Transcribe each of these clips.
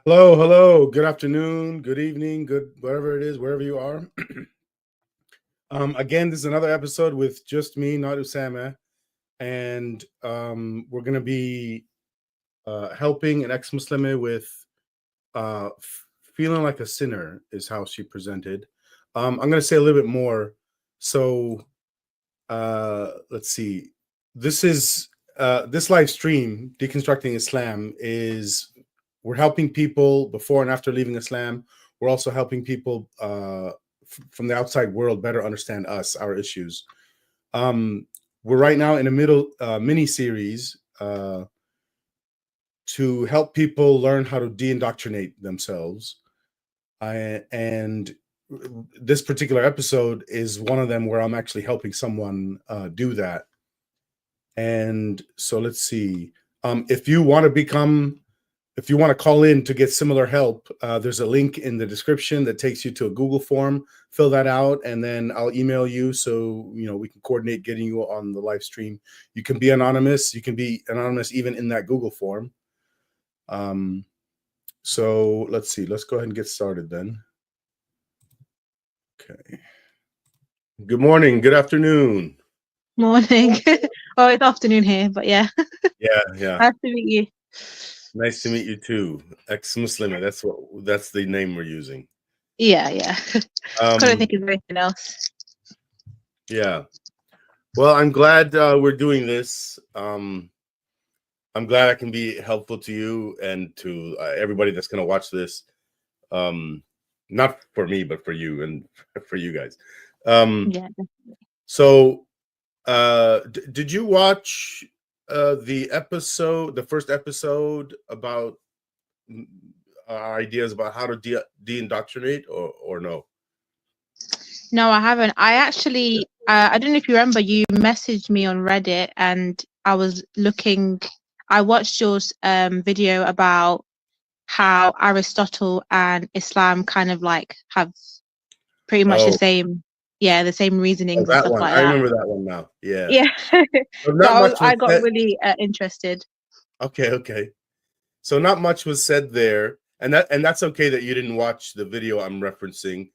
Hello, hello. Good afternoon, good evening, good whatever it is, wherever you are. Again, this is another episode with just me, not Usama, and we're going to be helping an ex-Muslimah with feeling like a sinner, is how she presented. I'm going to say a little bit more. So let's see. This is this live stream, Deconstructing Islam, is we're helping people before and after leaving Islam. We're also helping people from the outside world better understand us, our issues. We're right now in a middle mini series to help people learn how to de-indoctrinate themselves. And this particular episode is one of them where I'm actually helping someone do that. And so let's see. If you want to call in to get similar help, there's a link in the description that takes you to a Google form. Fill that out, and then I'll email you so we can coordinate getting you on the live stream. You can be anonymous. You can be anonymous even in that Google form. So let's see. Let's go ahead and get started then. Okay. Good morning. Good afternoon. Morning. Oh, it's afternoon here, but yeah. Yeah. Nice to meet you. Nice to meet you too. Exmuslimah. That's the name we're using. Yeah. Couldn't think of anything else. Yeah. Well, I'm glad we're doing this. I'm glad I can be helpful to you and to everybody that's going to watch this. Not for me, but for you and for you guys. Yeah, definitely. So, did you watch the first episode about ideas about how to de-indoctrinate or no? No, I haven't. I actually, I don't know if you remember, you messaged me on Reddit, and I was looking. I watched your video about how Aristotle and Islam kind of like have pretty much the same reasonings and stuff like that. I remember that one now. Yeah. So I got really interested. Okay. So not much was said there, and that's okay that you didn't watch the video I'm referencing.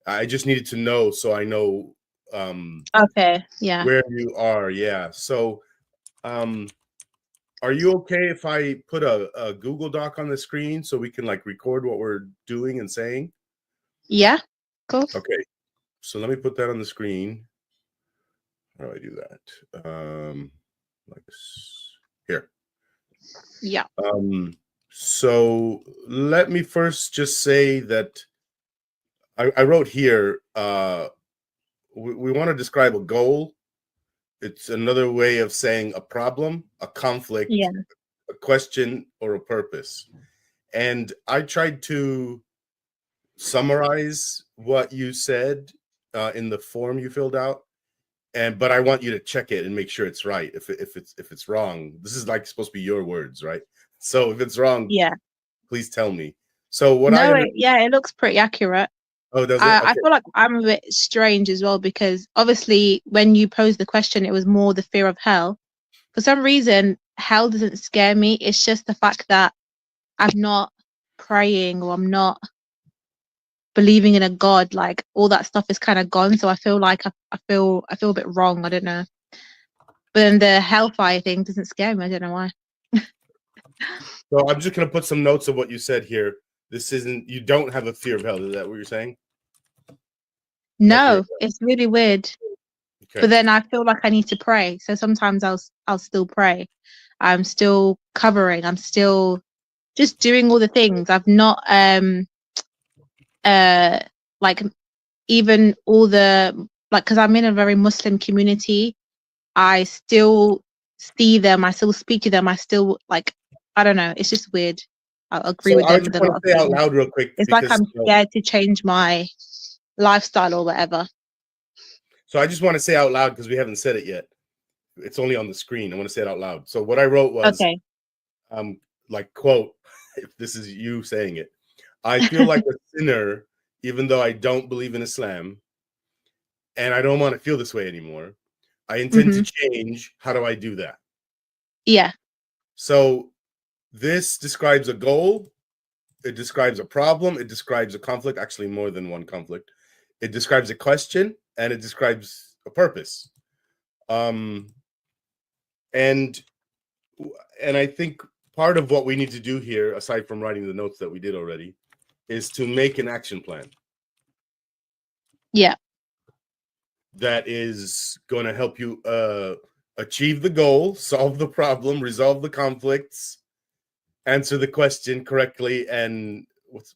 I just needed to know so I know Okay, yeah. where you are. Yeah. So are you okay if I put a Google Doc on the screen so we can like record what we're doing and saying? Yeah, cool. Okay. So let me put that on the screen. How do I do that? Like this. Here. Yeah. So let me first just say that I wrote here, we want to describe a goal. It's another way of saying a problem, a conflict, a question, or a purpose. And I tried to summarize what you said in the form you filled out. But I want you to check it and make sure it's right. If it's wrong, this is like supposed to be your words, right? So if it's wrong, please tell me. So what it looks pretty accurate. Oh, does it? Okay. I feel like I'm a bit strange as well, because obviously when you posed the question, it was more the fear of hell. For some reason, hell doesn't scare me. It's just the fact that I'm not praying, or I'm not believing in a God. Like, all that stuff is kind of gone. So I feel like I feel a bit wrong. I don't know. But then the hellfire thing doesn't scare me. I don't know why. So I'm just gonna put some notes of what you said here. You don't have a fear of hell. Is that what you're saying? No, it's really weird. Okay. But then I feel like I need to pray. So sometimes I'll still pray. I'm still covering. I'm still just doing all the things. I've not like even all the because I'm in a very Muslim community. I still see them. I still speak to them. I still I don't know. It's just weird. I'll agree with them. I just want to say out loud real quick. It's like I'm scared to change my lifestyle or whatever. So I just want to say out loud, because we haven't said it yet. It's only on the screen. I want to say it out loud. So what I wrote was, like, quote, if this is you saying it, I feel like a sinner, even though I don't believe in Islam, and I don't want to feel this way anymore. I intend to change. How do I do that? Yeah. So this describes a goal it describes a problem, it describes a conflict, actually more than one conflict. It describes a question, and it describes a purpose. And I think part of what we need to do here, aside from writing the notes that we did already, is to make an action plan. Yeah. That is going to help you achieve the goal, solve the problem, resolve the conflicts, answer the question correctly, and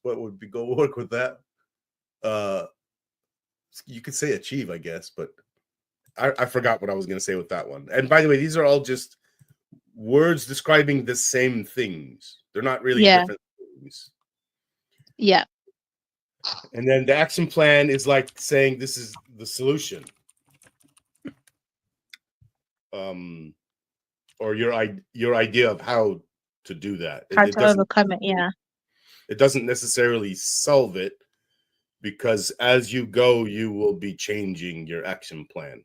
what would be go work with that? You could say achieve, I guess, but I forgot what I was going to say with that one. And by the way, these are all just words describing the same things. They're not really different things. Yeah. And then the action plan is like saying this is the solution. Or your idea of how to do that. How to overcome it, yeah. It doesn't necessarily solve it, because as you go, you will be changing your action plan.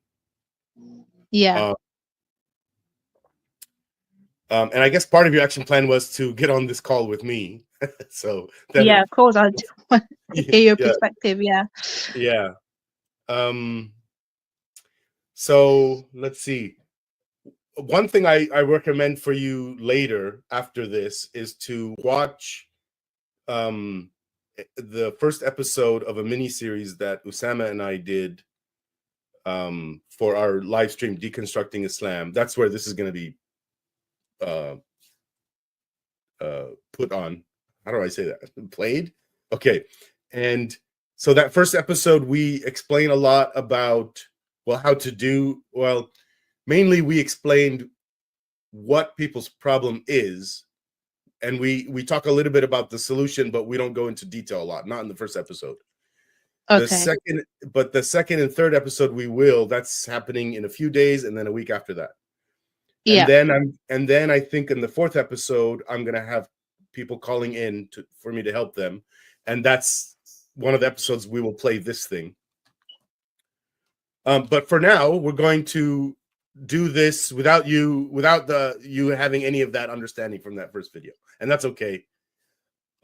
Yeah. And I guess part of your action plan was to get on this call with me. So yeah, of course, I want to hear your perspective. Yeah. Yeah. So let's see. One thing I recommend for you later after this is to watch the first episode of a mini series that Usama and I did for our live stream Deconstructing Islam. That's where this is going to be put on. How do I say that? Played? Okay. And so that first episode, we explain a lot about, well, how to do, well, mainly we explained what people's problem is. And we talk a little bit about the solution, but we don't go into detail a lot, not in the first episode. Okay. The second and third episode we will. That's happening in a few days, and then a week after that. Yeah. And then I think in the fourth episode I'm gonna have people calling in for me to help them, and that's one of the episodes we will play this thing. But for now, we're going to do this without you having any of that understanding from that first video, and that's okay.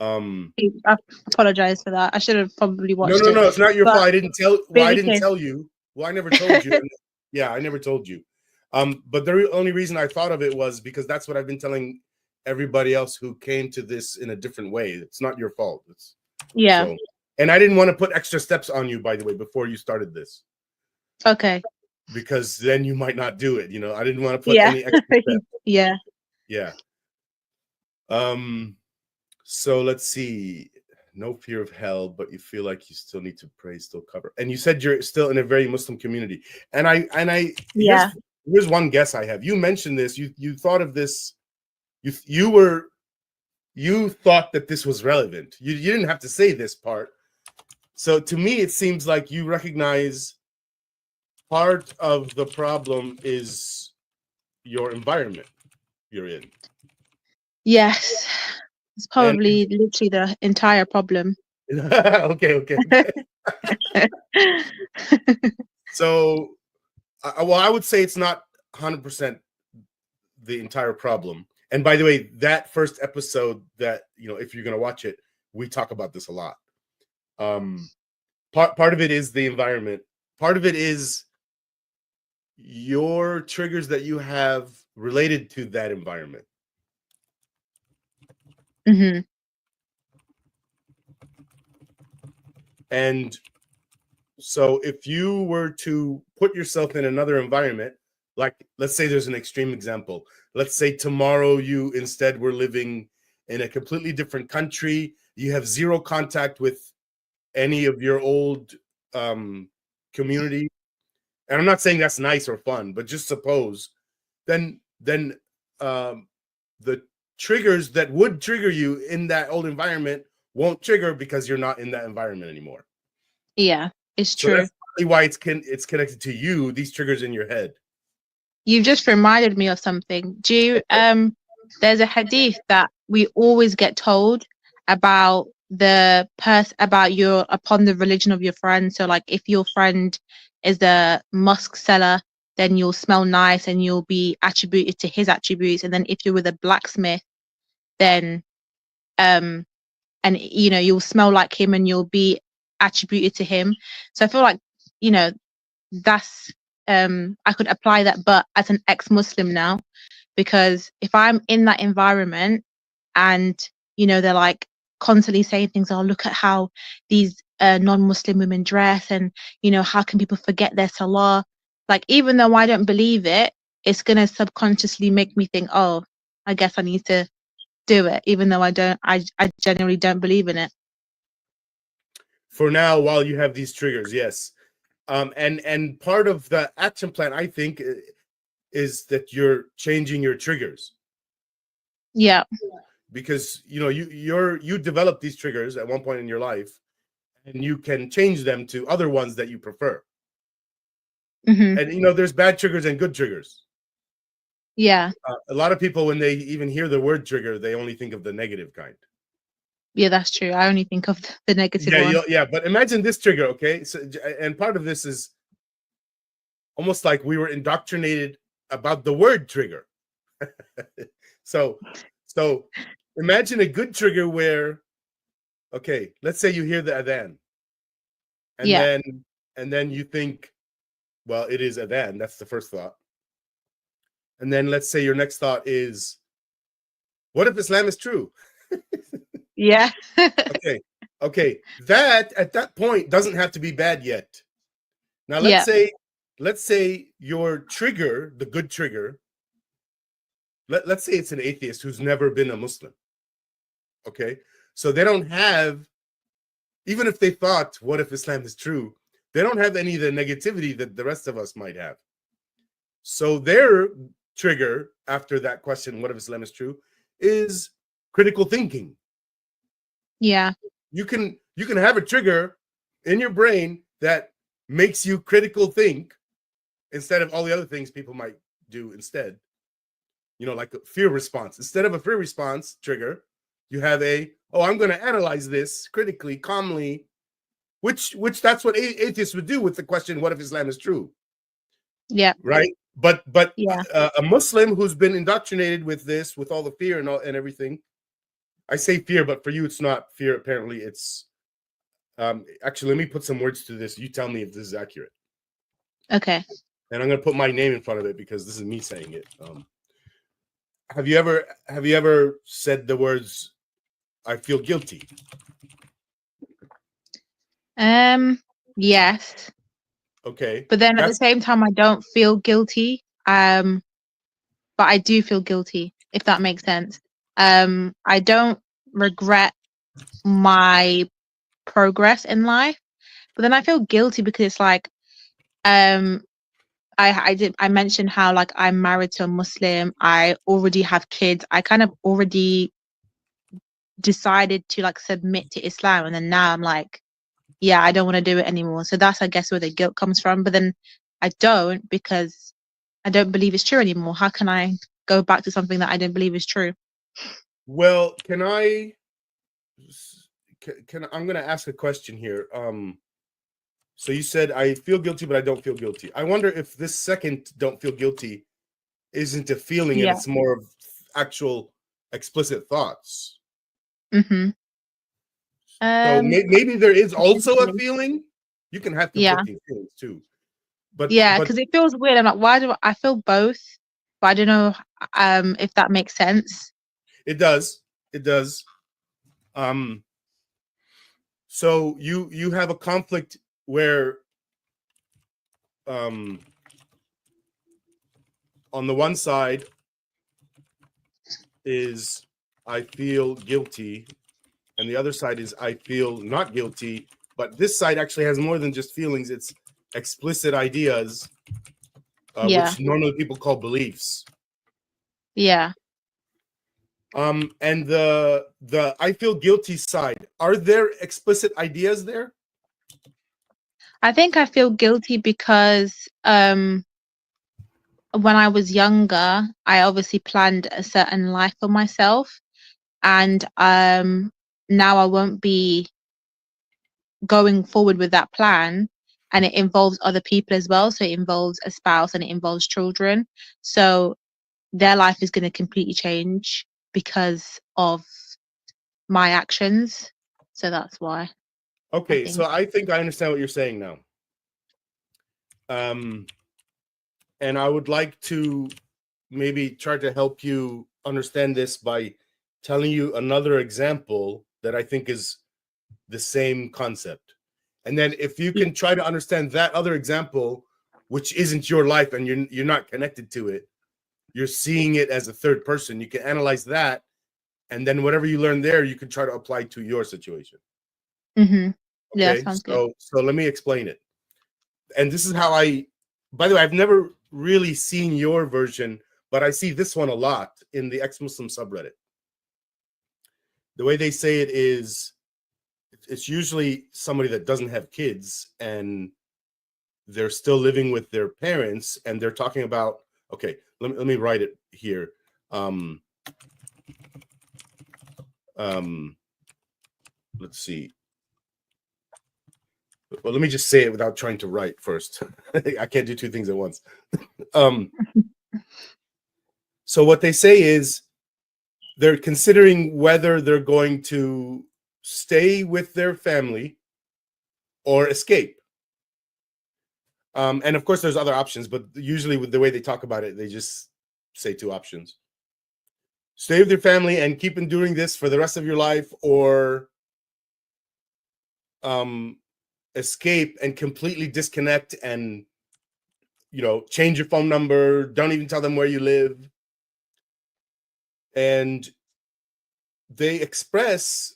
I apologize for that. I should have probably watched No, it's not your fault. I didn't tell. Well, I didn't okay. tell you. Well, I never told you. Yeah, I never told you. But the only reason I thought of it was because that's what I've been telling everybody else who came to this in a different way. It's not your fault. So, and I didn't want to put extra steps on you, by the way, before you started this. Okay. Because then you might not do it. I didn't want to put any extra steps. Yeah. So let's see. No fear of hell, but you feel like you still need to pray, still cover. And you said you're still in a very Muslim community. And I here's one guess I have. You mentioned this. You thought of this. You thought that this was relevant. You didn't have to say this part. So to me, it seems like you recognize part of the problem is your environment you're in. Yes. It's probably literally the entire problem. Okay. So, well, I would say it's not 100% the entire problem. And by the way, that first episode that, if you're going to watch it, we talk about this a lot. Part of it is the environment. Part of it is your triggers that you have related to that environment. Mm-hmm. And so if you were to put yourself in another environment, like let's say there's an extreme example. Let's say tomorrow you instead were living in a completely different country. You have zero contact with any of your old community. And I'm not saying that's nice or fun, but just suppose then the triggers that would trigger you in that old environment won't trigger because you're not in that environment anymore. Yeah, it's true. That's probably why it's connected to you, these triggers in your head. You've just reminded me of something. There's a hadith that we always get told about upon the religion of your friend. So like if your friend is the musk seller, then you'll smell nice and you'll be attributed to his attributes. And then if you're with a blacksmith, then and and you'll smell like him and you'll be attributed to him. So I feel like that's I could apply that, but as an ex-Muslim now, because if I'm in that environment and they're like constantly saying things, oh, look at how these non-Muslim women dress, and how can people forget their salah, like even though I don't believe it, it's gonna subconsciously make me think, oh, I guess I need to do it, even though I genuinely don't believe in it. For now, while you have these triggers, yes. And part of the action plan, I think, is that you're changing your triggers. Yeah. Because you develop these triggers at one point in your life, and you can change them to other ones that you prefer. Mm-hmm. And there's bad triggers and good triggers. Yeah. A lot of people, when they even hear the word trigger, they only think of the negative kind. Yeah, that's true. I only think of the negative one. Yeah. But imagine this trigger, okay? So, and part of this is almost like we were indoctrinated about the word trigger. So imagine a good trigger where, okay, let's say you hear the adhan, and then you think, well, it is adhan. That's the first thought. And then let's say your next thought is, what if Islam is true? Yeah. Okay. That at that point doesn't have to be bad yet. Now let's say your trigger, the good trigger, let's say it's an atheist who's never been a Muslim. Okay. So they don't have, even if they thought, what if Islam is true? They don't have any of the negativity that the rest of us might have. So their trigger after that question, what if Islam is true, is critical thinking. Yeah. You can have a trigger in your brain that makes you critical think instead of all the other things people might do instead. Like a fear response. Instead of a fear response trigger, you have I'm going to analyze this critically, calmly, which that's what atheists would do with the question, what if Islam is true? Yeah. Right. But yeah. A Muslim who's been indoctrinated with this, with all the fear and everything. I say fear, but for you, it's not fear. Apparently, it's actually, let me put some words to this. You tell me if this is accurate. Okay. And I'm going to put my name in front of it because this is me saying it. Have you ever said the words, I feel guilty? Yes. Okay. But then at the same time, I don't feel guilty. But I do feel guilty, if that makes sense. I don't regret my progress in life, but then I feel guilty because it's like, I mentioned how like I'm married to a Muslim. I already have kids. I kind of already decided to like submit to Islam, and then now I'm like, yeah, I don't want to do it anymore. So that's, I guess, where the guilt comes from. But then I don't, because I don't believe it's true anymore. How can I go back to something that I don't believe is true? Well, I'm going to ask a question here. So you said, I feel guilty, but I don't feel guilty. I wonder if this second don't feel guilty isn't a feeling, and it's more of actual explicit thoughts. Mm-hmm. So maybe there is also a feeling. You can have conflicting feelings too. But because it feels weird. I'm like, why do I feel both? But I don't know if that makes sense. It does. So you have a conflict where on the one side is I feel guilty, and the other side is I feel not guilty. But this side actually has more than just feelings. It's explicit ideas, which normally people call beliefs. Yeah. And the I feel guilty side, are there explicit ideas there? I think I feel guilty because when I was younger, I obviously planned a certain life for myself, and now I won't be going forward with that plan, and it involves other people as well. So it involves a spouse and it involves children. So their life is going to completely change because of my actions. So that's why. Okay, think. so I think I understand what you're saying now. And I would like to maybe try to help you understand this by telling you another example that I think is the same concept. And then if you can try to understand that other example, which isn't your life and you're not connected to it, you're seeing it as a third person, you can analyze that, and then whatever you learn there, you can try to apply to your situation. Mm-hmm. Yeah, Okay, sounds good. So let me explain it. And this is how by the way, I've never really seen your version, but I see this one a lot in the ex-Muslim subreddit. The way they say it is, it's usually somebody that doesn't have kids and they're still living with their parents, and they're talking about, okay, let me write it here. Let's see. Well, let me just say it without trying to write first. I can't do two things at once. So what they say is they're considering whether they're going to stay with their family or escape. And of course, there's other options, but usually with the way they talk about it, they just say two options. Stay with your family and keep on doing this for the rest of your life, or escape and completely disconnect and, change your phone number. Don't even tell them where you live. And they express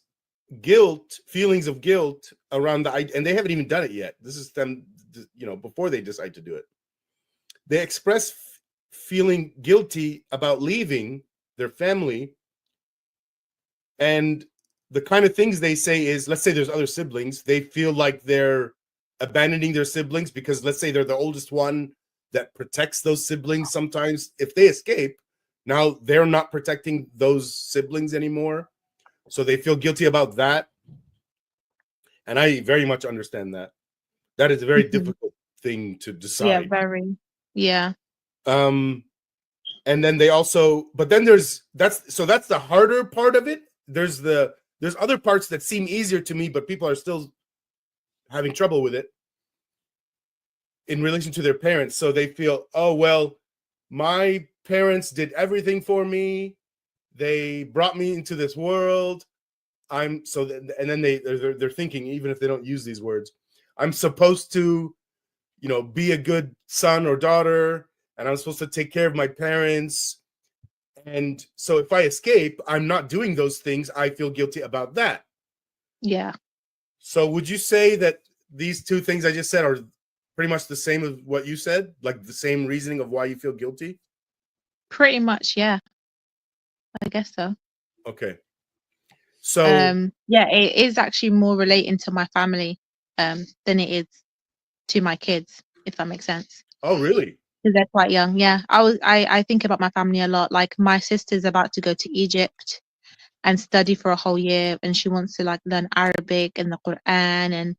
feelings of guilt around and they haven't even done it yet. This is them, before they decide to do it. They express feeling guilty about leaving their family. And the kind of things they say is, let's say there's other siblings, they feel like they're abandoning their siblings because, let's say, they're the oldest one that protects those siblings. Sometimes if they escape, now they're not protecting those siblings anymore. So they feel guilty about that. And I very much understand that. That is a very difficult thing to decide. Yeah, very. Yeah. And then they also, but then that's the harder part of it. There's other parts that seem easier to me, but people are still having trouble with it in relation to their parents. So they feel, oh, well, my parents did everything for me. They brought me into this world. And then they're thinking, even if they don't use these words, I'm supposed to, be a good son or daughter, and I'm supposed to take care of my parents. And so if I escape, I'm not doing those things. I feel guilty about that. Yeah. So would you say that these two things I just said are pretty much the same as what you said? Like the same reasoning of why you feel guilty? Pretty much, yeah. I guess so. Okay. So yeah, it is actually more relating to my family than it is to my kids, if that makes sense. Oh, really? Because they're quite young. Yeah. I think about my family a lot. Like, my sister's about to go to Egypt and study for a whole year, and she wants to learn Arabic and the Quran, and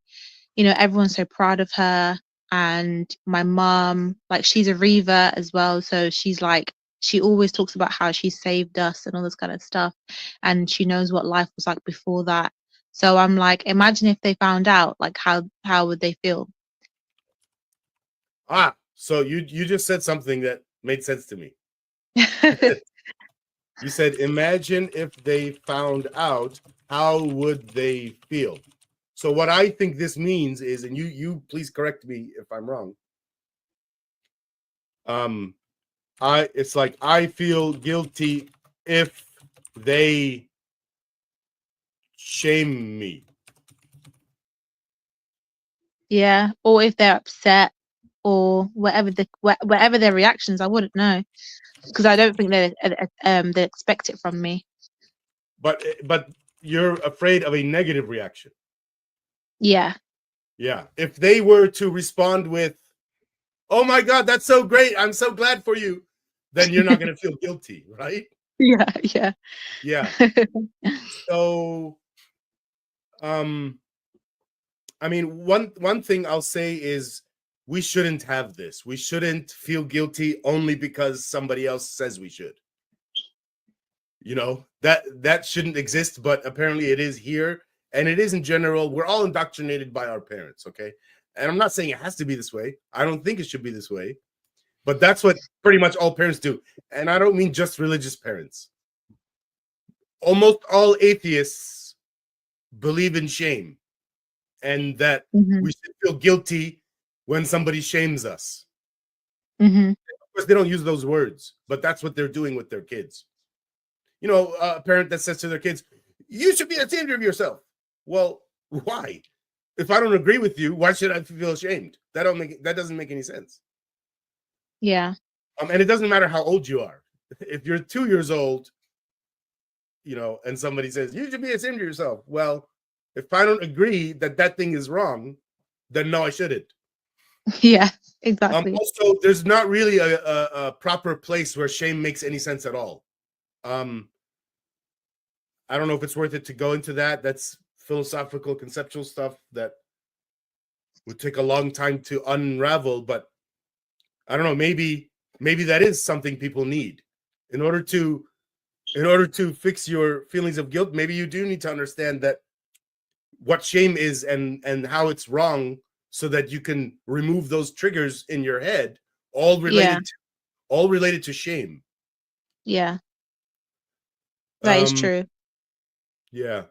everyone's so proud of her. And my mom, she's a reaver as well, so she always talks about how she saved us and all this kind of stuff, and she knows what life was like before that. So I'm like, imagine if they found out, how would they feel? So you just said something that made sense to me. You said, imagine if they found out, how would they feel? So what I think this means is, and you please correct me if I'm wrong. It's like, I feel guilty if they shame me. Yeah, or if they're upset, or whatever their reactions, I wouldn't know, because I don't think they expect it from me. But you're afraid of a negative reaction. Yeah. Yeah. If they were to respond with, oh my God, that's so great, I'm so glad for you, then you're not going to feel guilty, right? Yeah. So, I mean, one thing I'll say is, we shouldn't have this. We shouldn't feel guilty only because somebody else says we should. That shouldn't exist, but apparently it is here, and it is in general, we're all indoctrinated by our parents, okay? And I'm not saying it has to be this way. I don't think it should be this way, but that's what pretty much all parents do. And I don't mean just religious parents. Almost all atheists believe in shame, and that we should feel guilty when somebody shames us. Of course, they don't use those words, but that's what they're doing with their kids. You know, a parent that says to their kids, you should be ashamed of yourself. Well, why? If I don't agree with you, why should I feel ashamed? That doesn't make any sense. Yeah. And it doesn't matter how old you are. If you're 2 years old, you know, and somebody says, you should be ashamed of yourself. Well, if I don't agree that thing is wrong, then no, I shouldn't. Yeah, exactly. Also, there's not really a proper place where shame makes any sense at all. I don't know if it's worth it to go into that. That's philosophical, conceptual stuff that would take a long time to unravel. But I don't know. Maybe that is something people need in order to fix your feelings of guilt. Maybe you do need to understand that what shame is and how it's wrong, so that you can remove those triggers in your head, all related to shame. Yeah. That is true. Yeah.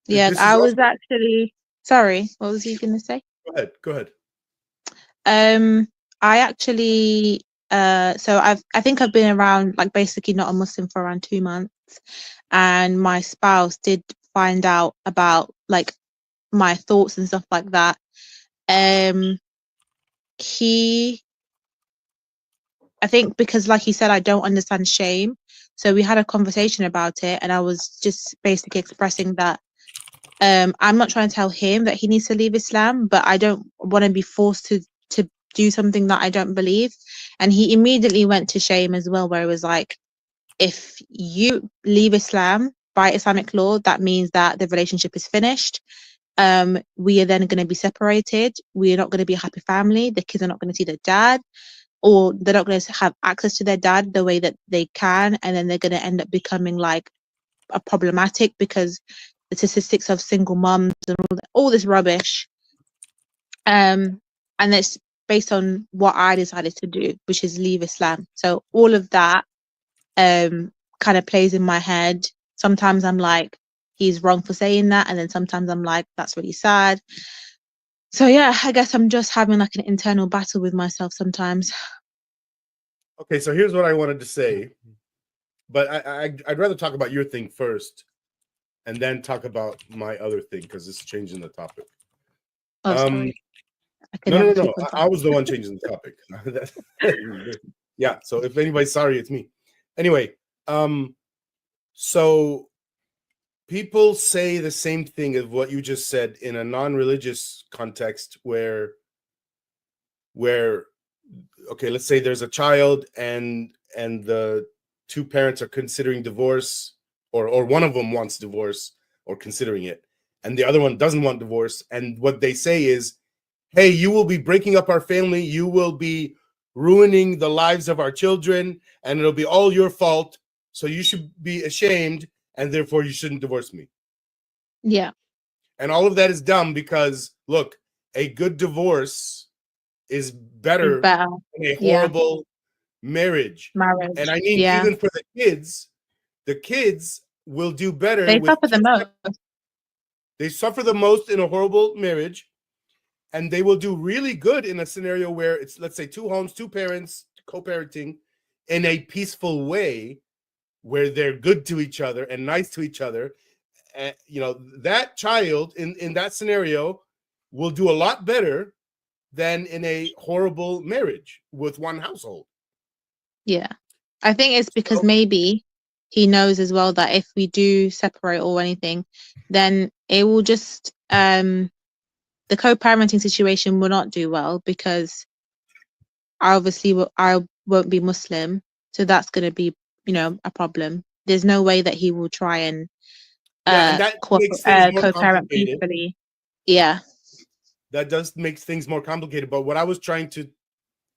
Yeah, I was actually sorry. What was you going to say? Go ahead. I actually so I think I've been around, like, basically not a Muslim for around 2 months, and my spouse did find out about, like, my thoughts and stuff like that. I think because, like he said, I don't understand shame. So we had a conversation about it, and I was just basically expressing that I'm not trying to tell him that he needs to leave Islam, but I don't want to be forced to do something that I don't believe. And he immediately went to shame as well, where it was like, if you leave Islam by Islamic law, that means that the relationship is finished. We are then going to be separated. We are not going to be a happy family. The kids are not going to see their dad, or they're not going to have access to their dad the way that they can, and then they're going to end up becoming like a problematic, because the statistics of single moms and all this rubbish. And it's based on what I decided to do, which is leave Islam. So all of that kind of plays in my head. Sometimes I'm like, he's wrong for saying that, and then sometimes I'm like, that's really sad. So yeah, I guess I'm just having like an internal battle with myself sometimes. Okay, so here's what I wanted to say, but I'd rather talk about your thing first, and then talk about my other thing, because it's changing the topic. Oh, sorry. No. I was the one changing the topic. Yeah. So if anybody's sorry, it's me. Anyway, so people say the same thing of what you just said in a non-religious context, where okay, let's say there's a child and the two parents are considering divorce, or one of them wants divorce or considering it, and the other one doesn't want divorce. And what they say is, hey, you will be breaking up our family. You will be ruining the lives of our children, and it'll be all your fault. So you should be ashamed, and therefore you shouldn't divorce me. Yeah. And all of that is dumb, because look, a good divorce is better than a horrible marriage. And I mean, even for the kids will do better. They suffer the most. They suffer the most in a horrible marriage, and they will do really good in a scenario where it's, let's say, 2 homes, 2 parents, co-parenting in a peaceful way, where they're good to each other and nice to each other. You know, that child in that scenario will do a lot better than in a horrible marriage with one household. Yeah. I think it's because maybe he knows as well that if we do separate or anything, then it will just the co-parenting situation will not do well, because I won't be Muslim, so that's going to be, a problem. There's no way that he will try and and that makes things more co-parent complicated. peacefully. Yeah. That does make things more complicated. But what I was trying to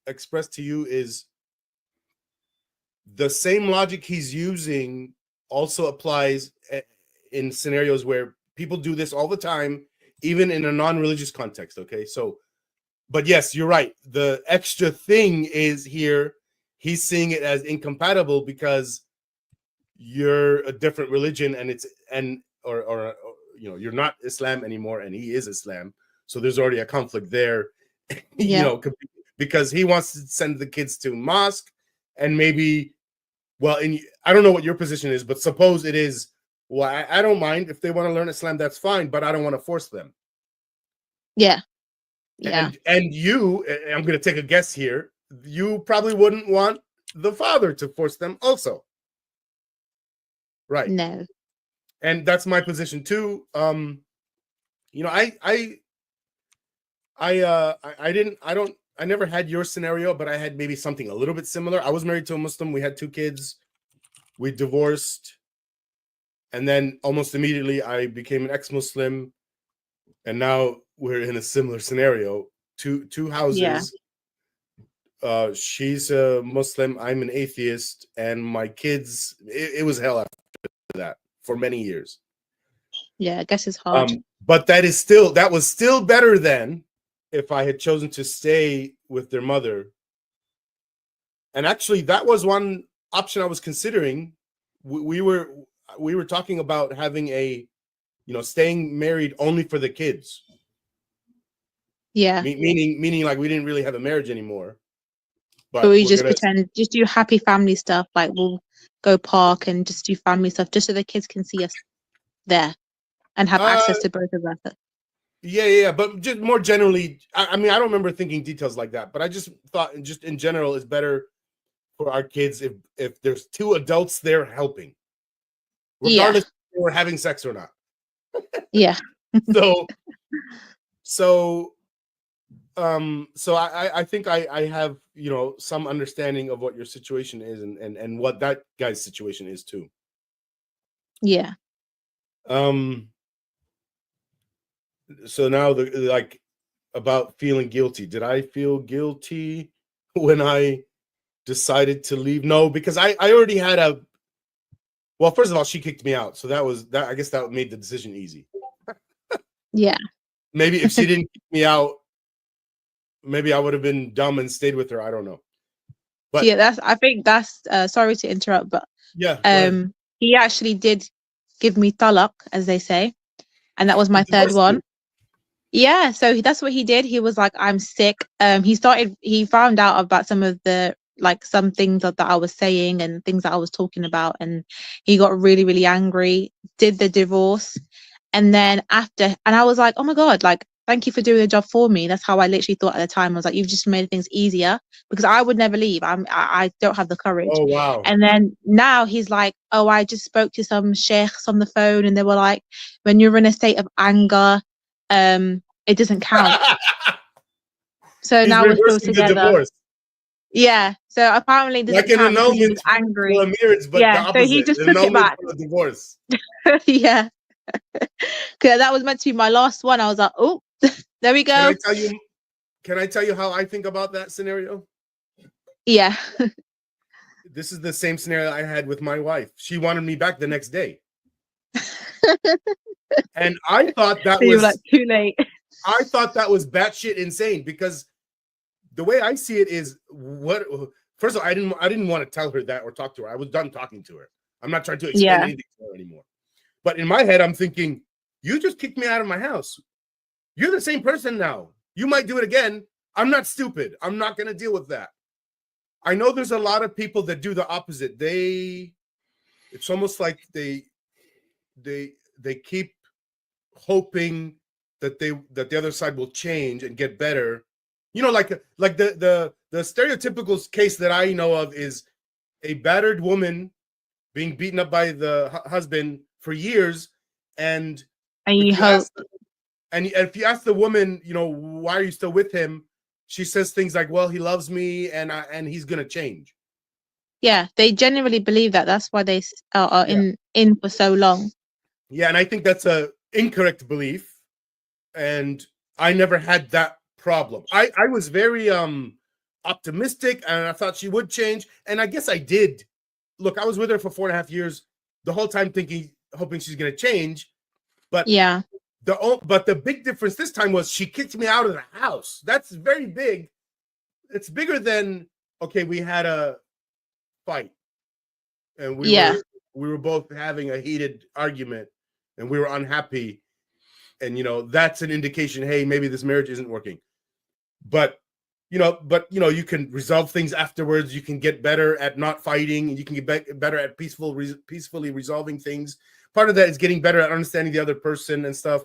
express to you is the same logic he's using also applies in scenarios where People do this all the time, even in a non-religious context. Okay, so, but yes, you're right. The extra thing is here, he's seeing it as incompatible because you're a different religion, and or you know, you're not Islam anymore, and he is Islam. So there's already a conflict there, you know, because he wants to send the kids to mosque, and maybe, well, I don't know what your position is, but suppose it is, well, I don't mind if they want to learn Islam, that's fine, but I don't want to force them. Yeah. And you, I'm going to take a guess here, you probably wouldn't want the father to force them also. Right. No. And that's my position too. You know, I never had your scenario, but I had maybe something a little bit similar. I was married to a Muslim. We had 2 kids. We divorced. And then almost immediately I became an ex-Muslim. And now we're in a similar scenario. Two houses. Yeah. She's a Muslim. I'm an atheist. And my kids, it was hell after that for many years. Yeah, I guess it's hard. But that was still better than if I had chosen to stay with their mother. And actually, that was one option I was considering. We were talking about having staying married only for the kids. Yeah. Meaning like we didn't really have a marriage anymore. But we just pretend, just do happy family stuff. Like we'll go park and just do family stuff just so the kids can see us there and have access to both of us. Yeah. But just more generally, I mean, I don't remember thinking details like that, but I just thought just in general, it's better for our kids if there's 2 adults there helping, regardless if we're having sex or not. Yeah. So I think I have, some understanding of what your situation is and what that guy's situation is too. Yeah. So now about feeling guilty. Did I feel guilty when I decided to leave? No, because I already had well, first of all, she kicked me out. So I guess that made the decision easy. Yeah. Maybe if she didn't kick me out, maybe I would have been dumb and stayed with her. I don't know. But yeah, I think that's sorry to interrupt, but yeah, he actually did give me talaq, as they say, and that was my third one. Yeah, so that's what he did. He was like, I'm sick. He found out about some of the some things that I was saying and things that I was talking about, and he got really, really angry, did the divorce. And then and I was like, oh my God, thank you for doing the job for me. That's how I literally thought at the time. I was like, you've just made things easier, because I would never leave. I don't have the courage. Oh, wow. And then now he's like, oh, I just spoke to some sheikhs on the phone, and they were like, when you're in a state of anger, it doesn't count. So now we're still together. Yeah. So apparently it doesn't count because he was angry. Yeah. So he just took it back. Divorce. Yeah. Because that was meant to be my last one. I was like, oh, there we go. Can I tell you how I think about that scenario? Yeah. This is the same scenario I had with my wife. She wanted me back the next day. And I thought that was like too late. I thought that was batshit insane, because the way I see it is, first of all, I didn't want to tell her that or talk to her. I was done talking to her. I'm not trying to explain anything to her anymore. But in my head, I'm thinking, you just kicked me out of my house. You're the same person now. You might do it again. I'm not stupid. I'm not going to deal with that. I know there's a lot of people that do the opposite. It's almost like they keep hoping that the other side will change and get better. Like the stereotypical case that I know of is a battered woman being beaten up by the husband for years, and if you ask the woman, why are you still with him, she says things like, well, he loves me and he's gonna change. Yeah, they genuinely believe that. That's why they are in for so long. Yeah, and I think that's a incorrect belief, and I never had that problem. I was very optimistic, and I thought she would change, and I guess I did. Look, I was with her for 4.5 years, the whole time hoping she's going to change. But Yeah. the big difference this time was she kicked me out of the house. That's very big. It's bigger than, okay, we had a fight and we were both having a heated argument and we were unhappy, and that's an indication, hey, maybe this marriage isn't working. But you can resolve things afterwards. You can get better at not fighting, and you can get better at peacefully resolving things. Part of that is getting better at understanding the other person and stuff,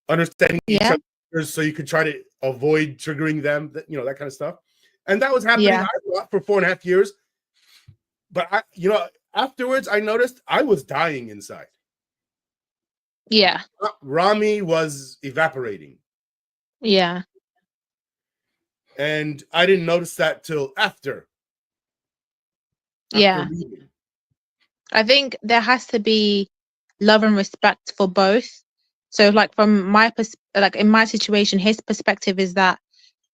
understanding each other, so you can try to avoid triggering them, that kind of stuff. And that was happening a lot for 4.5 years. But afterwards, I noticed I was dying inside. Yeah. Rami was evaporating. Yeah. And I didn't notice that till after leaving. I think there has to be love and respect for both. So like from my like in my situation, his perspective is that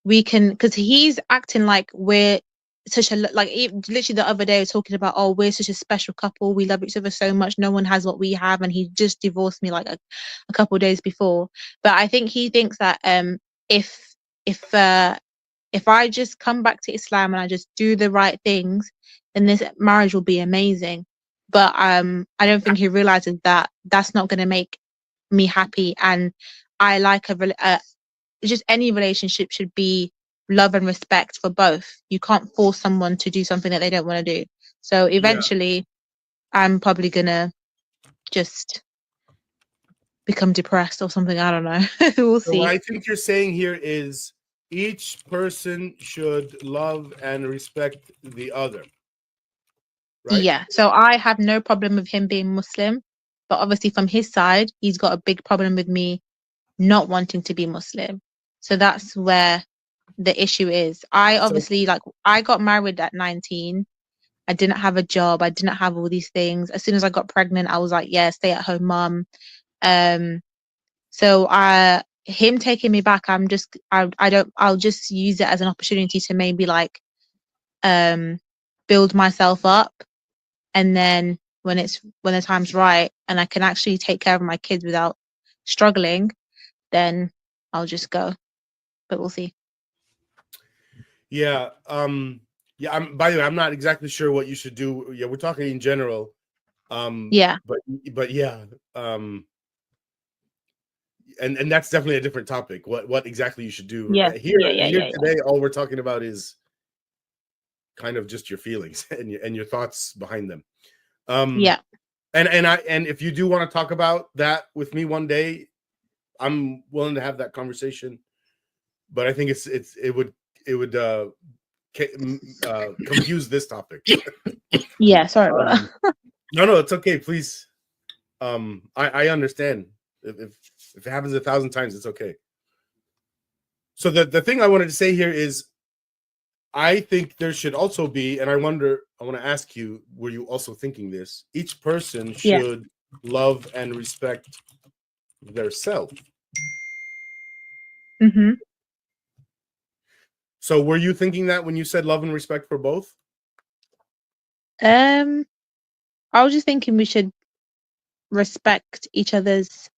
we can, because he's acting like we're such a, like literally the other day, talking about, oh, we're such a special couple, we love each other so much, no one has what we have, and he just divorced me like a couple of days before. But I think he thinks that if I just come back to Islam and I just do the right things, then this marriage will be amazing. But I don't think he realizes that that's not going to make me happy. And I like just any relationship should be love and respect for both. You can't force someone to do something that they don't want to do. So eventually, I'm probably gonna just become depressed or something. I don't know. We'll see. What I think you're saying here is each person should love and respect the other. Right? Yeah. So I have no problem with him being Muslim, but obviously from his side, he's got a big problem with me not wanting to be Muslim. So that's where the issue is. I got married at 19. I didn't have a job. I didn't have all these things. As soon as I got pregnant, I was like, yeah, stay at home mom. So him taking me back, I'll just use it as an opportunity to maybe like build myself up. And then when the time's right and I can actually take care of my kids without struggling, then I'll just go. But we'll see. Yeah. By the way, I'm not exactly sure what you should do. Yeah, we're talking in general. Yeah. But yeah. And that's definitely a different topic. What exactly you should do. Yeah. Here today, all we're talking about is kind of just your feelings and your thoughts behind them. And if you do want to talk about that with me one day, I'm willing to have that conversation. But I think it would confuse this topic. Yeah, sorry about that. No, it's okay. Please, I understand. If it happens 1,000 times, it's okay. So the thing I wanted to say here is, I think there should also be, and I want to ask you, were you also thinking this? Each person should love and respect their self. Mm-hmm. So were you thinking that when you said love and respect for both? I was just thinking we should respect each other's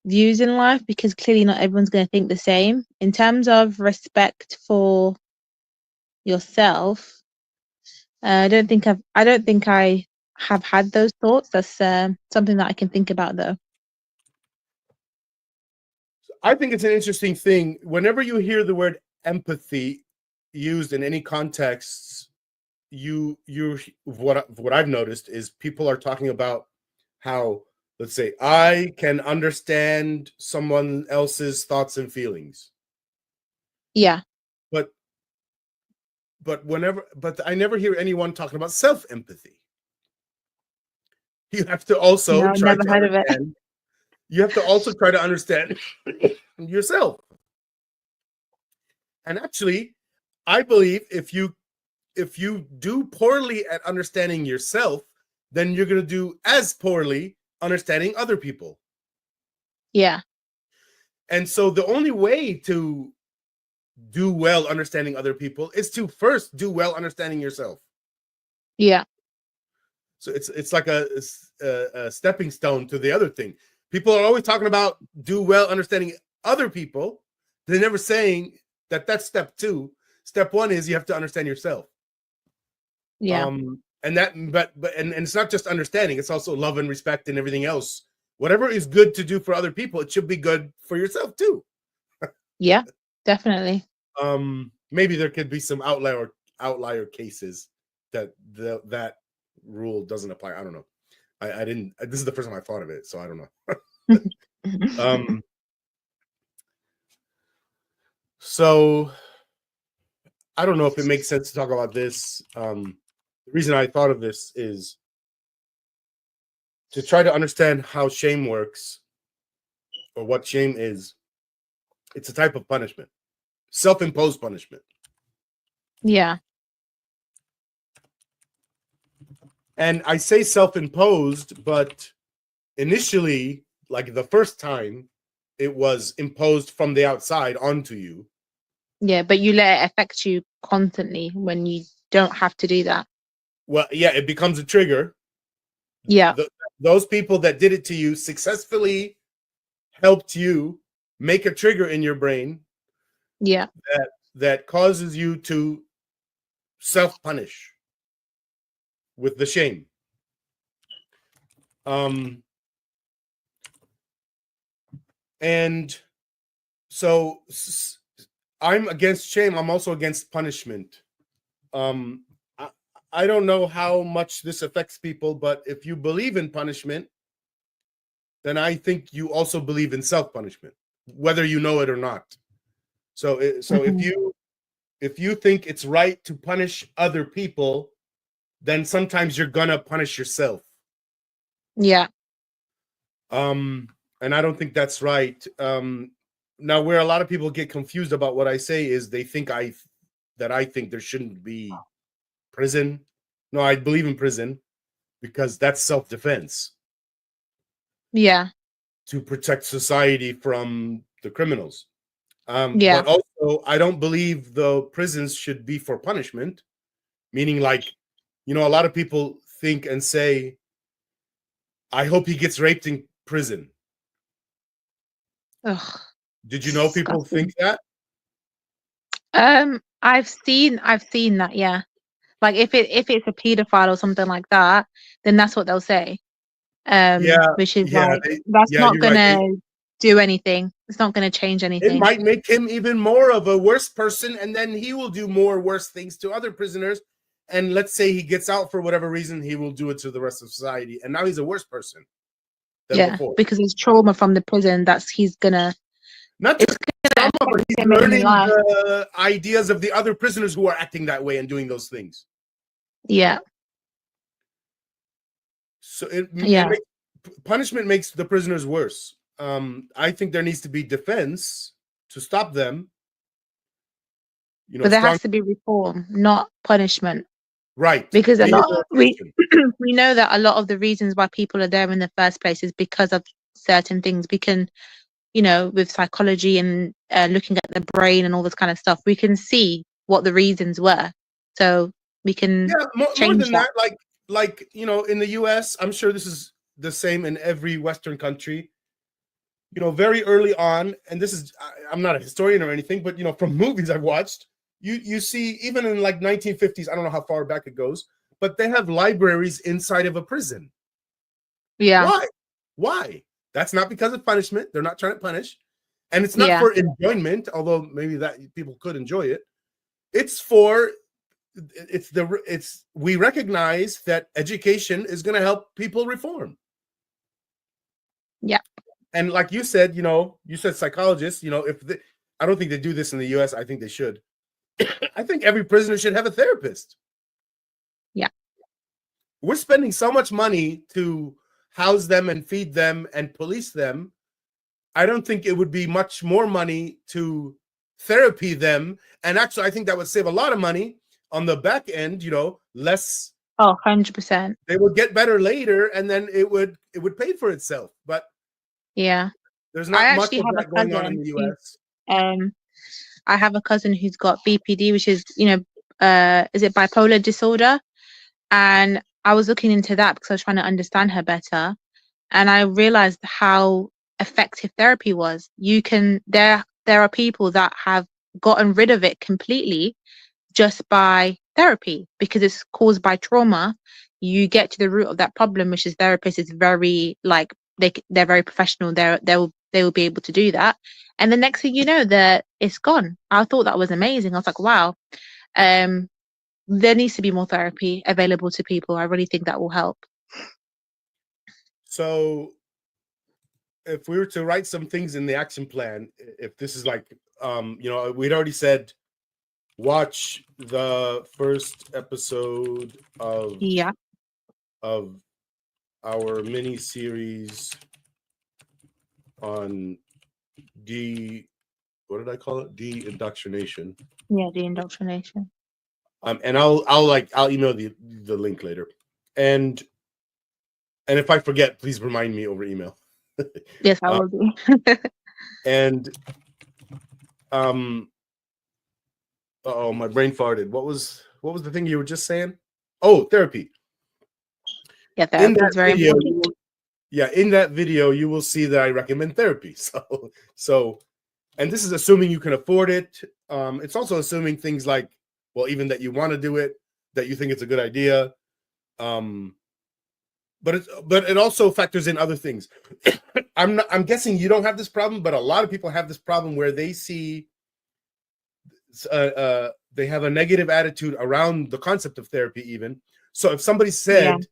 views in life, because clearly not everyone's going to think the same. In terms of respect for yourself, I don't think I have had those thoughts. That's something that I can think about, though. I think it's an interesting thing. Whenever you hear the word empathy used in any context, what I've noticed is people are talking about how, let's say, I can understand someone else's thoughts and feelings. Yeah. But I never hear anyone talking about self-empathy. You have to also You have to also try to understand yourself. And actually, I believe if you do poorly at understanding yourself, then you're going to do as poorly understanding other people. Yeah. And so the only way to do well understanding other people is to first do well understanding yourself. Yeah. So it's like a stepping stone to the other thing. People are always talking about do well understanding other people. They're never saying that that's step 2. Step 1 is you have to understand yourself. Yeah. And that, but it's not just understanding, it's also love and respect and everything else. Whatever is good to do for other people, it should be good for yourself too. Yeah, definitely. Maybe there could be some outlier cases that that rule doesn't apply. I don't know. I didn't. This is the first time I thought of it, so I don't know. So I don't know if it makes sense to talk about this. The reason I thought of this is to try to understand how shame works, or what shame is. It's a type of punishment, self-imposed punishment. Yeah. And I say self-imposed, but initially, like the first time, it was imposed from the outside onto you. Yeah, but you let it affect you constantly when you don't have to do that. Well, yeah, it becomes a trigger. Yeah. Those people that did it to you successfully helped you make a trigger in your brain. Yeah. That causes you to self-punish with the shame. And so I'm against shame. I'm also against punishment. I don't know how much this affects people, but if you believe in punishment, then I think you also believe in self-punishment, whether you know it or not. So if you think it's right to punish other people, then sometimes you're gonna punish yourself. Yeah. And I don't think that's right. Now, where a lot of people get confused about what I say is they think I think there shouldn't be prison. No, I believe in prison because that's self-defense. Yeah. To protect society from the criminals. Yeah. But also, I don't believe the prisons should be for punishment, meaning like, you know, a lot of people think and say, I hope he gets raped in prison. Ugh, did you know people think that? I've seen that, yeah. Like if it's a pedophile or something like that, then that's what they'll say. Which is like that's not gonna do anything. It's not gonna change anything. It might make him even more of a worse person, and then he will do more worse things to other prisoners. And let's say he gets out for whatever reason, he will do it to the rest of society, and now he's a worse person than before. Because it's trauma from the prison he's gonna not just trauma, but he's learning the ideas of the other prisoners who are acting that way and doing those things. Yeah. So punishment makes the prisoners worse. I think there needs to be defense to stop them. You know, but there has to be reform, not punishment. Right. Because we know that a lot of the reasons why people are there in the first place is because of certain things. We can, you know, with psychology and looking at the brain and all this kind of stuff, we can see what the reasons were. So we can more than that. Like, you know, in the US, I'm sure this is the same in every Western country. You know, very early on, and this is, I'm not a historian or anything, but, you know, from movies I've watched, you see, even in like 1950s, I don't know how far back it goes, but they have libraries inside of a prison. Yeah. Why? That's not because of punishment. They're not trying to punish. And it's not for enjoyment, although maybe that people could enjoy it. We recognize that education is going to help people reform. Yeah. And like you said, you know, you said psychologists, you know, I don't think they do this in the US. I think they should. I think every prisoner should have a therapist. Yeah. We're spending so much money to house them and feed them and police them. I don't think it would be much more money to therapy them. And actually, I think that would save a lot of money on the back end, you know, less. Oh, 100%. They would get better later, and then it would pay for itself. But yeah, there's not much of that going on in the US. I have a cousin who's got BPD, which is, you know, is it bipolar disorder? And I was looking into that because I was trying to understand her better. and I realized how effective therapy was. There are people that have gotten rid of it completely just by therapy, because it's caused by trauma. You get to the root of that problem, which is therapist is very like they're very professional. They will be able to do that, and the next thing you know, it's gone. I thought that was amazing. I was like, wow. There needs to be more therapy available to people. I really think that will help. So if we were to write some things in the action plan, if this is like, we'd already said, watch the first episode of our mini series on what did I call it? De-indoctrination. Yeah, de-indoctrination. And I'll email the link later. And if I forget, please remind me over email. Yes, I will do. And oh, my brain farted. What was the thing you were just saying? Oh, therapy. Yeah, therapy is very important. In that video, you will see that I recommend therapy. So, and this is assuming you can afford it. It's also assuming things like, well, even that you want to do it, that you think it's a good idea. But it also factors in other things. I'm guessing you don't have this problem, but a lot of people have this problem where they see they have a negative attitude around the concept of therapy even. So if somebody said,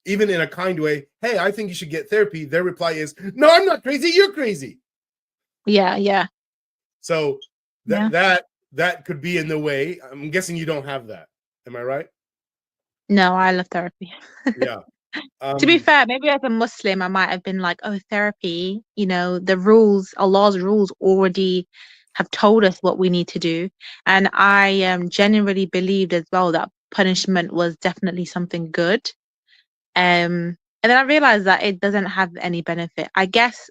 even in a kind way, hey, I think you should get therapy, their reply is, no, I'm not crazy, you're crazy. Yeah. So that could be in the way. I'm guessing you don't have that. Am I right? No, I love therapy. Yeah. To be fair, maybe as a Muslim, I might have been like, oh, therapy, the rules, Allah's rules already have told us what we need to do. And I genuinely believed as well that punishment was definitely something good. And then I realized that it doesn't have any benefit. I guess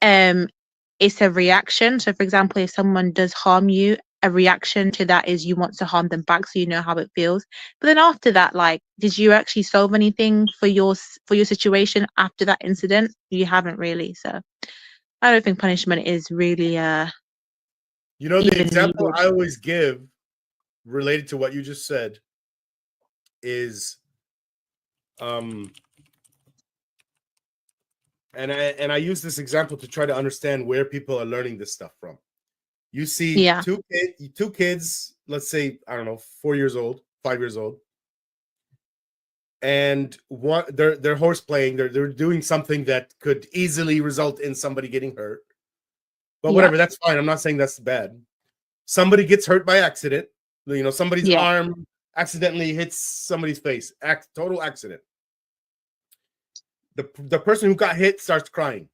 it's a reaction. So for example, if someone does harm you, a reaction to that is you want to harm them back, so you know how it feels. But then after that, did you actually solve anything for your situation after that incident? You haven't really. So I don't think punishment is really the example needed. I always give related to what you just said is and I use this example to try to understand where people are learning this stuff from. You see two kids, let's say, I don't know, 4 years old, 5 years old, and they're horse playing. They're doing something that could easily result in somebody getting hurt. But whatever, that's fine. I'm not saying that's bad. Somebody gets hurt by accident. Somebody's arm accidentally hits somebody's face. Total accident. The person who got hit starts crying.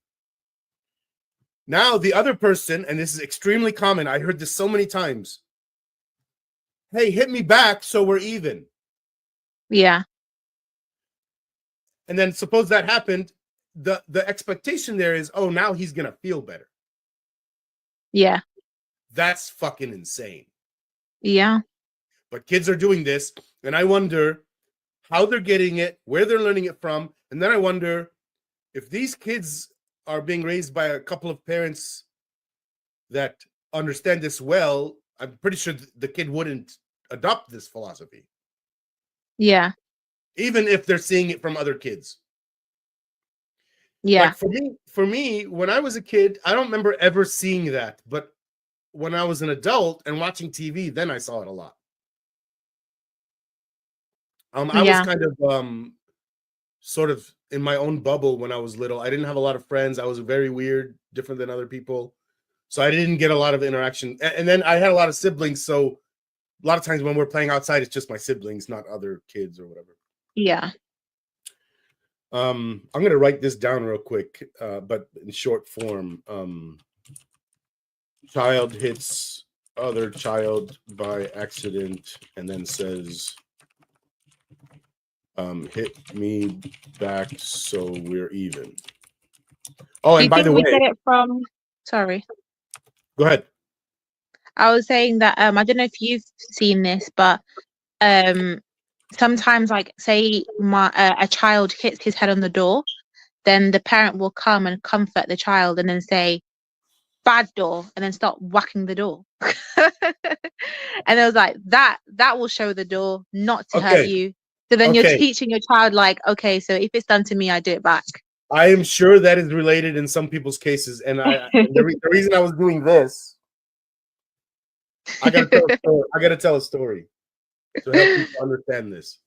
Now the other person, and this is extremely common, I heard this so many times. Hey, hit me back so we're even. Yeah. And then suppose that happened, the expectation there is, oh, now he's gonna feel better. Yeah. That's fucking insane. Yeah. But kids are doing this, and I wonder how they're getting it, where they're learning it from, and then I wonder if these kids are being raised by a couple of parents that understand this well. I'm pretty sure the kid wouldn't adopt this philosophy. Yeah. Even if they're seeing it from other kids. Yeah. Like for me, when I was a kid, I don't remember ever seeing that. But when I was an adult and watching TV, then I saw it a lot. I was kind of sort of in my own bubble when I was little. I didn't have a lot of friends. I was very weird, different than other people. So I didn't get a lot of interaction. And then I had a lot of siblings. So a lot of times when we're playing outside, it's just my siblings, not other kids or whatever. Yeah. I'm going to write this down real quick, but in short form. Child hits other child by accident and then says, hit me back so we're even. Oh, and by the way, get it from... Sorry. Go ahead. I was saying that I don't know if you've seen this, but sometimes, say a child hits his head on the door, then the parent will come and comfort the child and then say, bad door, and then start whacking the door. And I was like, that will show the door not to hurt Okay. you. So then you're Okay. teaching your child, like, okay, so if it's done to me, I do it back. I am sure that is related in some people's cases. And the reason I was doing this, I gotta tell a story to help people understand this.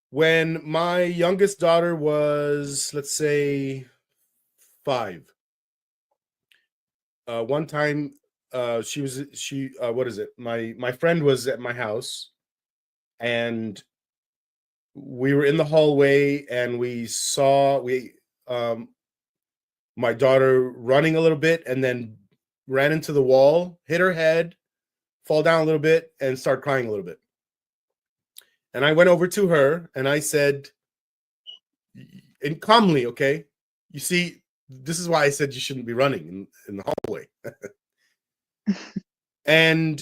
When my youngest daughter was, let's say, 5, one time, my friend was at my house, and we were in the hallway, and we saw my daughter running a little bit, and then ran into the wall, hit her head, fall down a little bit, and start crying a little bit. And I went over to her and I said, and calmly, okay, you see, this is why I said you shouldn't be running in the hallway. And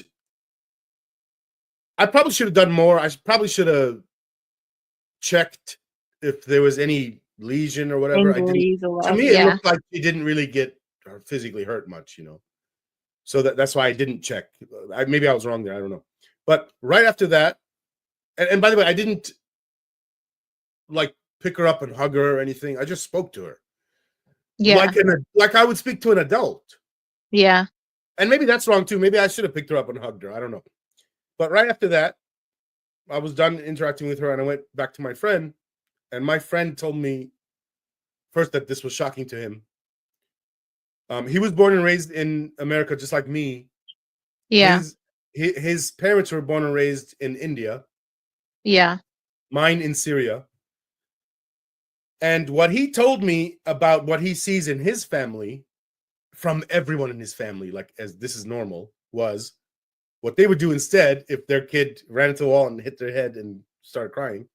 I probably should have done more. I probably should have checked if there was any lesion or whatever. Injuries or whatever, to me, it yeah. looked like she didn't really get physically hurt much, So that's why I didn't check. Maybe I was wrong there. I don't know. But right after that, and by the way, I didn't like pick her up and hug her or anything. I just spoke to her. Yeah. Like I would speak to an adult. Yeah. And maybe that's wrong too. Maybe I should have picked her up and hugged her. I don't know. But right after that, I was done interacting with her and I went back to my friend. And my friend told me first that this was shocking to him. He was born and raised in America just like me. Yeah. His parents were born and raised in India. Yeah. Mine in Syria. And what he told me about what he sees in his family, from everyone in his family, like as this is normal, was what they would do instead if their kid ran into the wall and hit their head and started crying.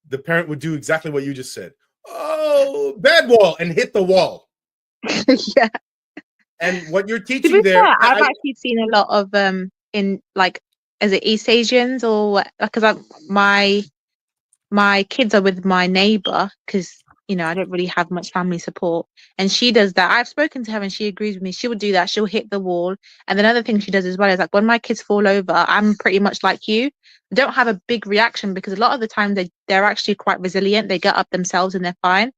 The parent would do exactly what you just said. Oh, bad wall, and hit the wall. Yeah. And what you're To teaching be there, fair, I've actually seen a lot of in like, is it East Asians or what? Because my kids are with my neighbor because I don't really have much family support, and she does that. I've spoken to her and she agrees with me. She would do that. She'll hit the wall, and then other thing she does as well is like when my kids fall over, I'm pretty much like you. I don't have a big reaction because a lot of the time they're actually quite resilient. They get up themselves and they're fine.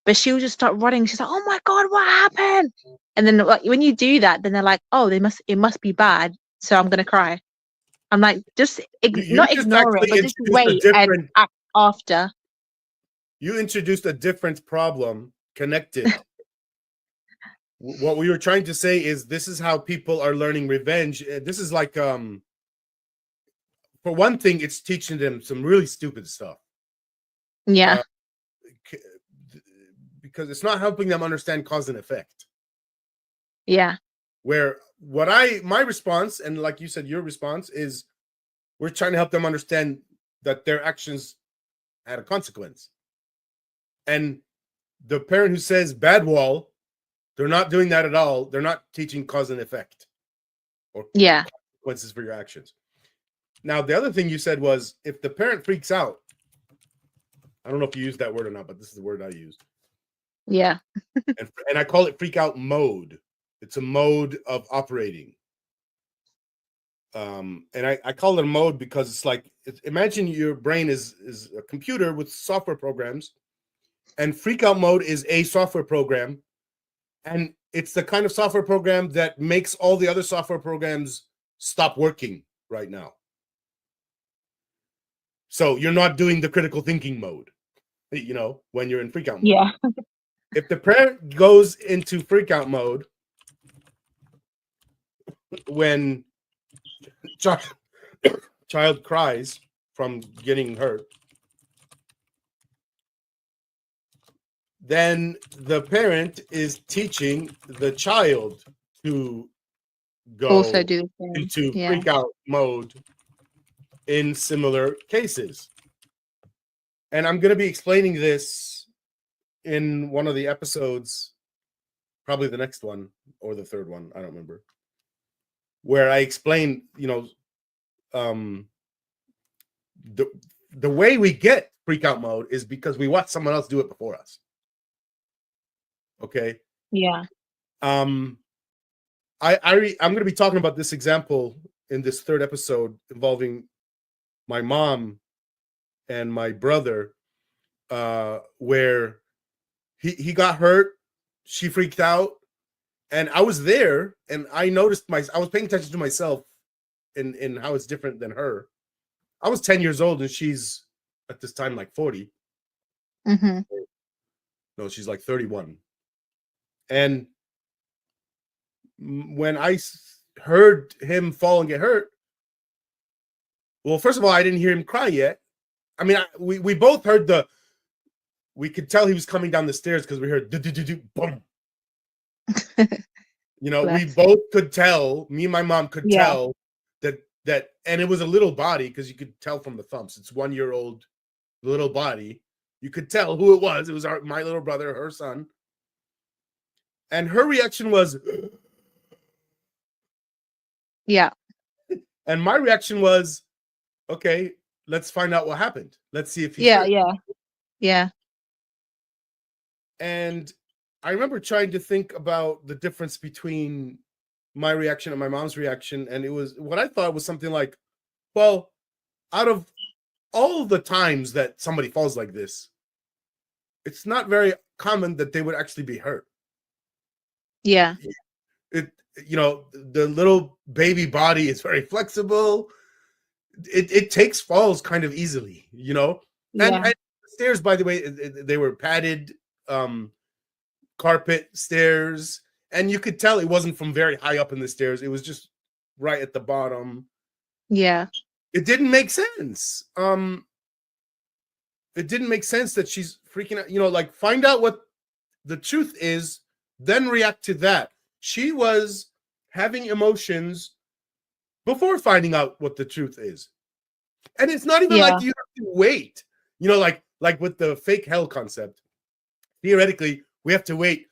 But she'll just start running. She's like, "Oh my God, what happened?" And then like, when you do that, then they're like, "Oh, it must be bad, so I'm gonna cry." I'm like, just not ignore it, but just wait and act after. You introduced a different problem connected. What we were trying to say is this is how people are learning revenge. This is like, for one thing, it's teaching them some really stupid stuff. Yeah. Because it's not helping them understand cause and effect. Yeah. Where my response, and like you said, your response is we're trying to help them understand that their actions had a consequence. And the parent who says bad wall, they're not doing that at all. They're not teaching cause and effect or consequences for your actions. Now, the other thing you said was if the parent freaks out, I don't know if you used that word or not, but this is the word I used. Yeah. and I call it freak out mode. It's a mode of operating. And I call it a mode because it's like, imagine your brain is a computer with software programs, and freak out mode is a software program. And it's the kind of software program that makes all the other software programs stop working right now. So you're not doing the critical thinking mode, when you're in freak out mode. Yeah. If the parent goes into freak out mode when child cries from getting hurt, then the parent is teaching the child to go also do the same. into freak out mode in similar cases. And I'm going to be explaining this in one of the episodes, probably the next one or the third one, I don't remember, where I explain, the way we get freak out mode is because we watched someone else do it before us. Okay. Yeah. I'm going to be talking about this example in this third episode involving my mom and my brother, where he got hurt, she freaked out, and I was there, and I noticed I was paying attention to myself in how it's different than her. I was 10 years old, and she's at this time like 40. Mm-hmm. No, she's like 31. And when I heard him fall and get hurt, well, first of all, I didn't hear him cry yet. I mean, we both heard we could tell he was coming down the stairs because we heard boom. You know, we both could tell, me and my mom could tell that, and it was a little body because you could tell from the thumps. It's 1-year-old little body. You could tell who it was. It was my little brother, her son. And her reaction was, yeah. And my reaction was, okay, let's find out what happened. Let's see if he's hurt. Yeah. And I remember trying to think about the difference between my reaction and my mom's reaction. And it was what I thought was something like, well, out of all the times that somebody falls like this, it's not very common that they would actually be hurt. Yeah. The little baby body is very flexible. It takes falls kind of easily, And the stairs, by the way, they were padded carpet stairs, and you could tell it wasn't from very high up in the stairs. It was just right at the bottom. Yeah. It didn't make sense. It didn't make sense that she's freaking out, like find out what the truth is, then react to that. She was having emotions before finding out what the truth is. And it's not even like you have to wait, like with the fake hell concept. Theoretically, we have to wait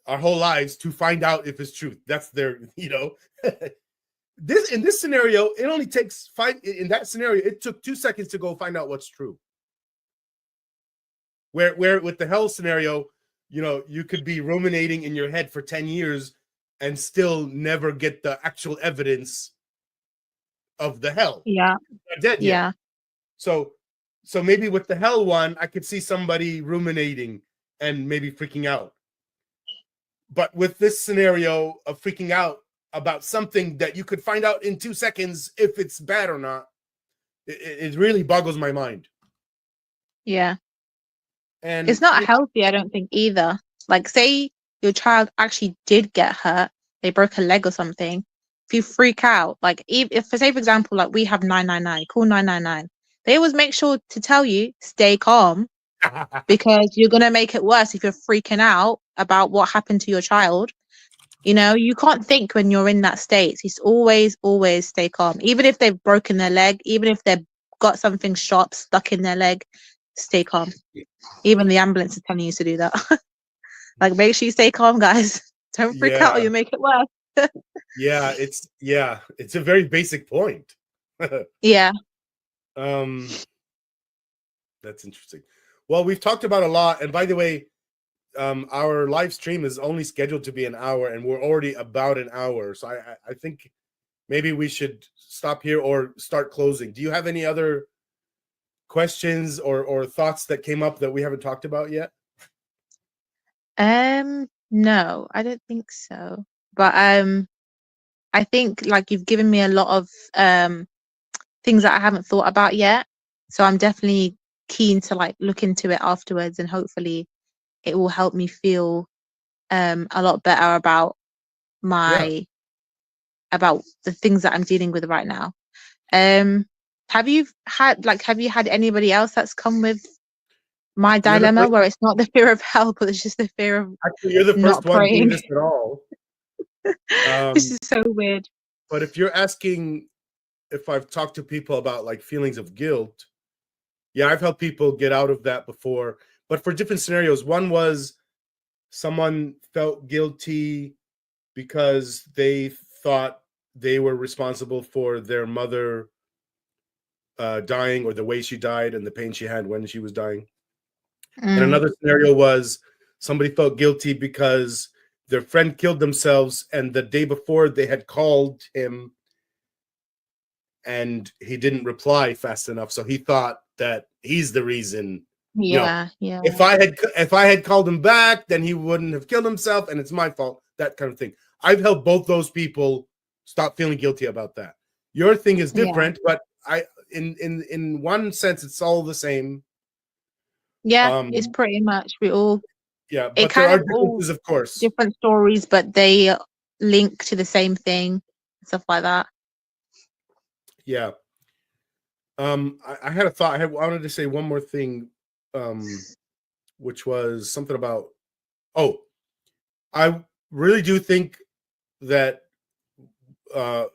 our whole lives to find out if it's truth. That's their, in this scenario, it only takes in that scenario, it took 2 seconds to go find out what's true. Where with the hell scenario, you could be ruminating in your head for 10 years and still never get the actual evidence of the hell. Yeah. Not dead yet. So maybe with the hell one, I could see somebody ruminating and maybe freaking out. But with this scenario of freaking out about something that you could find out in 2 seconds if it's bad or not, it really boggles my mind. Yeah. And it's not healthy, I don't think, either. Like, say your child actually did get hurt, they broke a leg or something. If you freak out, like if for say, for example, like we have 999, call 999. They always make sure to tell you, stay calm, because you're going to make it worse if you're freaking out about what happened to your child. You can't think when you're in that state. It's always stay calm. Even if they've broken their leg, even if they've got something sharp stuck in their leg, stay calm. Even the ambulance is telling you to do that. Like, make sure you stay calm, guys. Don't freak out or you make it worse. It's a very basic point. Yeah. That's interesting. Well, we've talked about a lot, and by the way, our live stream is only scheduled to be an hour, and we're already about an hour. So I think maybe we should stop here or start closing. Do you have any other questions or thoughts that came up that we haven't talked about yet? No, I don't think so. But I think like you've given me a lot of things that I haven't thought about yet. So I'm definitely keen to like look into it afterwards, and hopefully it will help me feel a lot better about about the things that I'm dealing with right now. Have you had anybody else that's come with my dilemma where it's not the fear of hell, but it's just the fear of actually you're the first one doing this at all? This is so weird. But if you're asking if I've talked to people about like feelings of guilt, I've helped people get out of that before, but for different scenarios. One was someone felt guilty because they thought they were responsible for their mother dying, or the way she died and the pain she had when she was dying. Mm. And another scenario was somebody felt guilty because their friend killed themselves, and the day before they had called him and he didn't reply fast enough, so he thought that he's the reason. Yeah, yeah. If I had called him back, then he wouldn't have killed himself, and it's my fault. That kind of thing. I've helped both those people stop feeling guilty about that. Your thing is different, but in one sense, it's all the same. Yeah, it's pretty much we all. Yeah, It but there kind are of all differences, of course. different stories, but they link to the same thing, stuff like that. Yeah. I had a thought. I wanted to say one more thing, which was something about. Oh, I really do think that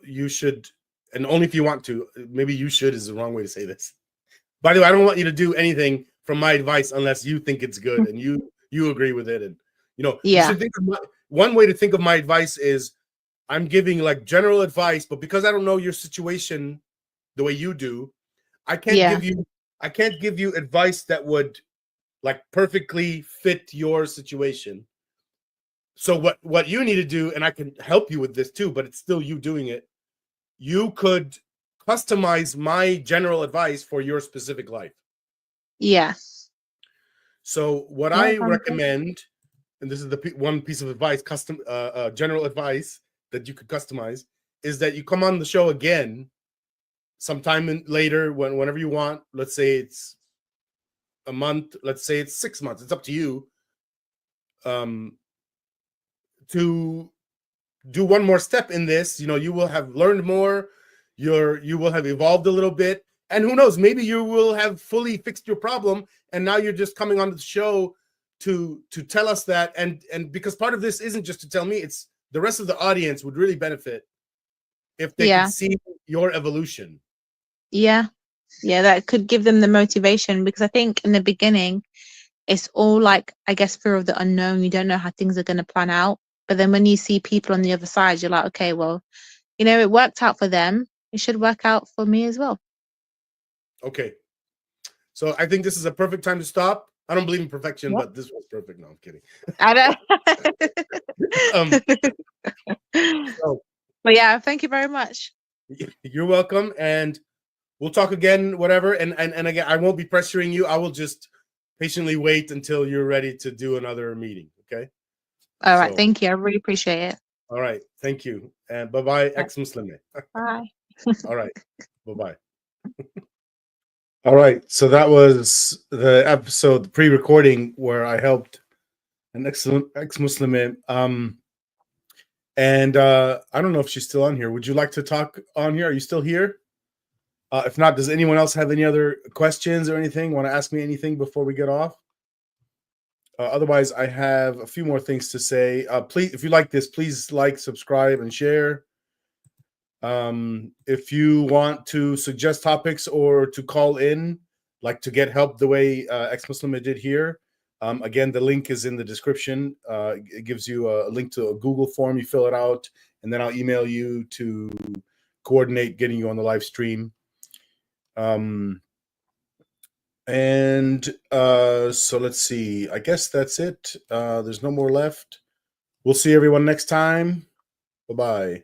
you should, and only if you want to. Maybe you should is the wrong way to say this. By the way, I don't want you to do anything from my advice unless you think it's good and you agree with it. And you should think of one way to think of my advice is I'm giving like general advice, but because I don't know your situation the way you do, I can't give you advice that would like perfectly fit your situation. So what you need to do, and I can help you with this too, but it's still you doing it. You could customize my general advice for your specific life. Yeah. So what I recommend, and this is the one piece of advice, general advice that you could customize, is that you come on the show again sometime later, whenever you want. Let's say it's a month. Let's say it's 6 months. It's up to you. To do one more step in this, you will have learned more. You will have evolved a little bit, and who knows, maybe you will have fully fixed your problem, and now you're just coming on the show to tell us that. And because part of this isn't just to tell me, it's the rest of the audience would really benefit if they could see your evolution. Yeah, that could give them the motivation, because I think in the beginning it's all like, I guess, fear of the unknown. You don't know how things are going to plan out, but then when you see people on the other side, you're like, okay, well, it worked out for them, it should work out for me as well. Okay, so I think this is a perfect time to stop. I don't believe in perfection, but this was perfect. No, I'm kidding. I know. But yeah, thank you very much. You're welcome, and we'll talk again, whatever. And again, I won't be pressuring you. I will just patiently wait until you're ready to do another meeting. Okay. All right. Thank you. I really appreciate it. All right. Thank you. And bye-bye, Exmuslimah. Bye. All right. Bye-bye. All right. So that was the episode, the pre-recording, where I helped an Exmuslimah. And I don't know if she's still on here. Would you like to talk on here? Are you still here? If not, does anyone else have any other questions or anything? Want to ask me anything before we get off? Otherwise, I have a few more things to say. Please, if you like this, please like, subscribe, and share. If you want to suggest topics or to call in, like to get help the way Exmuslimah did here, again, the link is in the description. It gives you a link to a Google form. You fill it out, and then I'll email you to coordinate getting you on the live stream. So let's see. I guess that's it. There's no more left. We'll see everyone next time. Bye-bye.